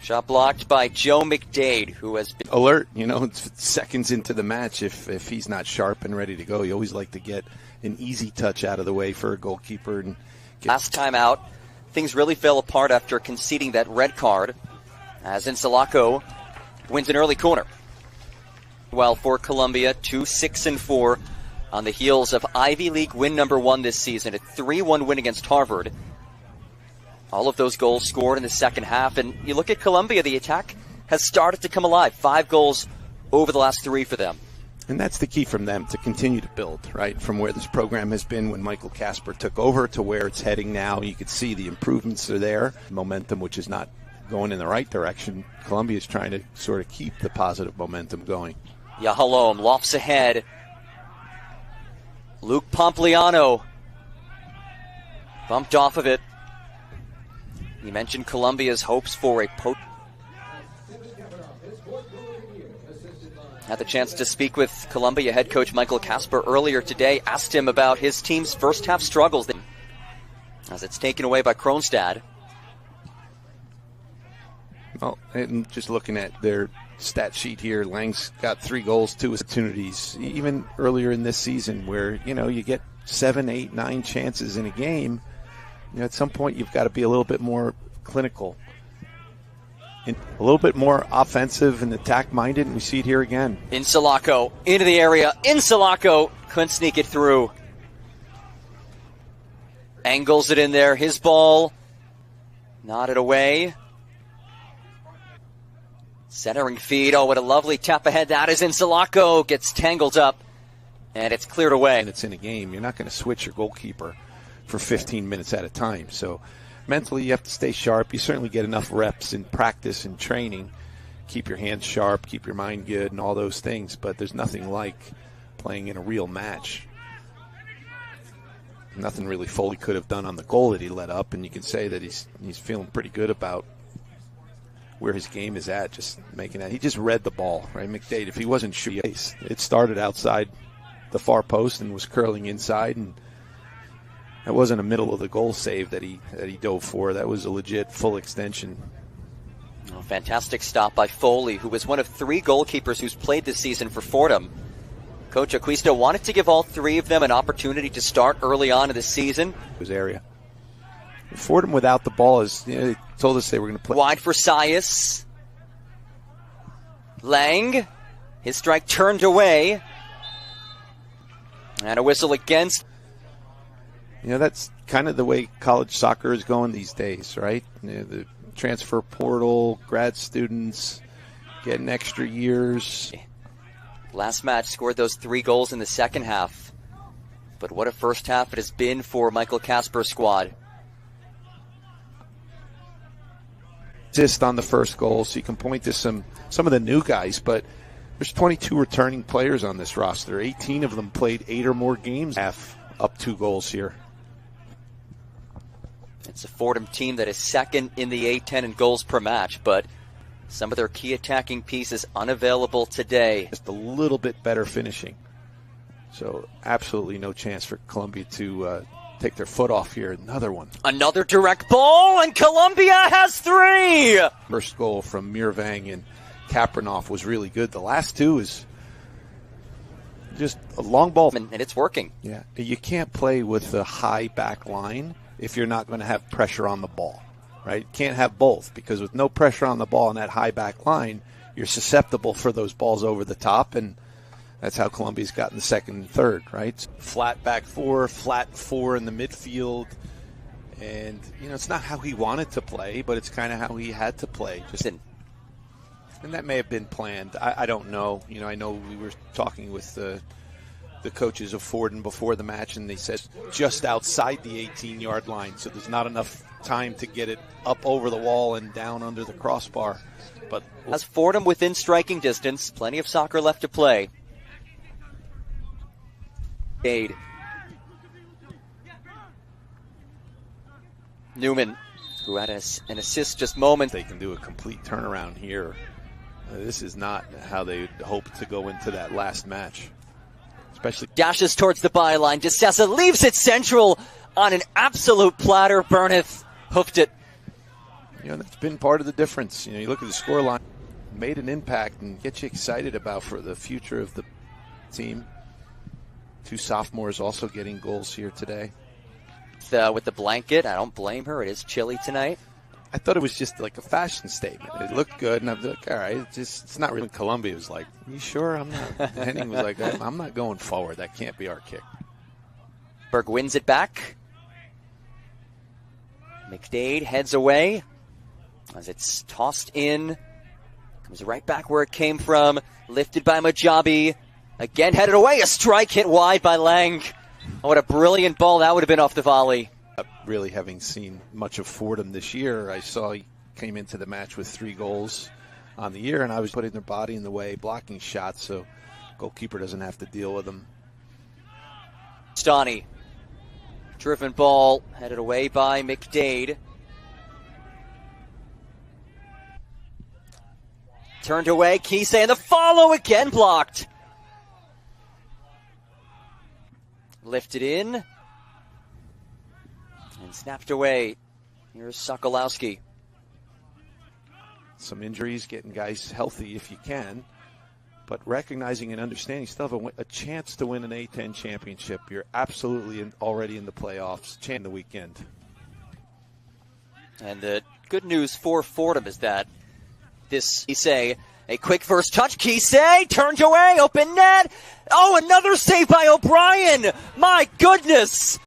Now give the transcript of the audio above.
Shot blocked by Joe McDaid, who has been alert. It's seconds into the match. If he's not sharp and ready to go, you always like to get an easy touch out of the way for a goalkeeper. And last time out, things really fell apart after conceding that red card, as Insalako wins an early corner. While for Columbia, 2-6-4 on the heels of Ivy League win number 1 this season, a 3-1 win against Harvard. All of those goals scored in the second half, and you look at Columbia, the attack has started to come alive. 5 goals over the last 3 for them. And that's the key from them, to continue to build, right? From where this program has been when Michael Casper took over to where it's heading now. You can see the improvements are there. Momentum, which is not going in the right direction. Columbia is trying to sort of keep the positive momentum going. Yahalom lofts ahead. Luke Pompliano bumped off of it. You mentioned Columbia's hopes for a Had the chance to speak with Columbia head coach Michael Casper earlier today. Asked him about his team's first half struggles as it's taken away by Kronstad. Well, and just looking at their stat sheet here, Lang's got 3 goals, 2 opportunities. Even earlier in this season where, you get 7, 8, 9 chances in a game, at some point you've got to be a little bit more clinical and a little bit more offensive and attack-minded, and we see it here again. Insalako into the area. Insalako couldn't sneak it through. Angles it in there. His ball. Nodded away. Centering feed. Oh, what a lovely tap ahead. That is Insalako. Gets tangled up, and it's cleared away. And it's in a game. You're not going to switch your goalkeeper for 15 minutes at a time. So mentally, you have to stay sharp. You certainly get enough reps in practice and training. Keep your hands sharp, keep your mind good, and all those things. But there's nothing like playing in a real match. Nothing really Foley could have done on the goal that he let up, and you can say that he's feeling pretty good about where his game is at, just making that. He just read the ball, right? McDaid, if he wasn't shooting, it started outside the far post and was curling inside, and that wasn't a middle of the goal save that he dove for. That was a legit full extension. Oh, fantastic stop by Foley, who was one of 3 goalkeepers who's played this season for Fordham. Coach Acquisto wanted to give all 3 of them an opportunity to start early on in the season. His area. Fordham without the ball is, they told us they were going to play. Wide for Sias. Lang. His strike turned away. And a whistle against. That's kind of the way college soccer is going these days, right? The transfer portal, grad students getting extra years. Last match scored those 3 goals in the second half. But what a first half it has been for Michael Casper's squad. Assist on the first goal, so you can point to some of the new guys, but there's 22 returning players on this roster. 18 of them played 8 or more games. Half up 2 goals here. It's a Fordham team that is second in the A10 in goals per match, but some of their key attacking pieces unavailable today. Just a little bit better finishing. So absolutely no chance for Columbia to take their foot off here. Another one. Another direct ball, and Columbia has 3! First goal from Mirvang and Kapranoff was really good. The last 2 is just a long ball. And it's working. Yeah, you can't play with a high back line if you're not going to have pressure on the ball, right? Can't have both, because with no pressure on the ball in that high back line, you're susceptible for those balls over the top, and that's how Columbia's gotten the second and third, right? Flat back 4, flat 4 in the midfield, and, it's not how he wanted to play, but it's kind of how he had to play. And that may have been planned. I don't know. I know we were talking with the coaches of Fordham before the match, and they said just outside the 18-yard line, so there's not enough time to get it up over the wall and down under the crossbar. But has Fordham within striking distance, plenty of soccer left to play. Aid. Newman, who had an assist just moments. They can do a complete turnaround here. This is not how they hoped to go into that last match. Especially dashes towards the byline. DeSessa leaves it central on an absolute platter. Burneth hoofed it. That's been part of the difference. You look at the scoreline, made an impact and get you excited about for the future of the team. 2 sophomores also getting goals here today. With the blanket, I don't blame her. It is chilly tonight. I thought it was just like a fashion statement. It looked good, and I was like, all right, it's not really. Columbia was like, you sure? I'm not. Henning was like, I'm not going forward. That can't be our kick. Berg wins it back. McDaid heads away as it's tossed in. Comes right back where it came from. Lifted by Majabi. Again headed away. A strike hit wide by Lang. Oh, what a brilliant ball that would have been off the volley. Really having seen much of Fordham this year, I saw he came into the match with 3 goals on the year, and I was putting their body in the way, blocking shots, so goalkeeper doesn't have to deal with them. Stani. Driven ball headed away by McDaid. Turned away, Kise, and the follow again blocked. Lifted in. And snapped away. Here's Sokolowski. Some injuries, getting guys healthy if you can. But recognizing and understanding you still have a chance to win an A-10 championship. You're absolutely already in the playoffs. Chance the weekend. And the good news for Fordham is that this Kise, a quick first touch. Kise turns away, open net. Oh, another save by O'Brien. My goodness.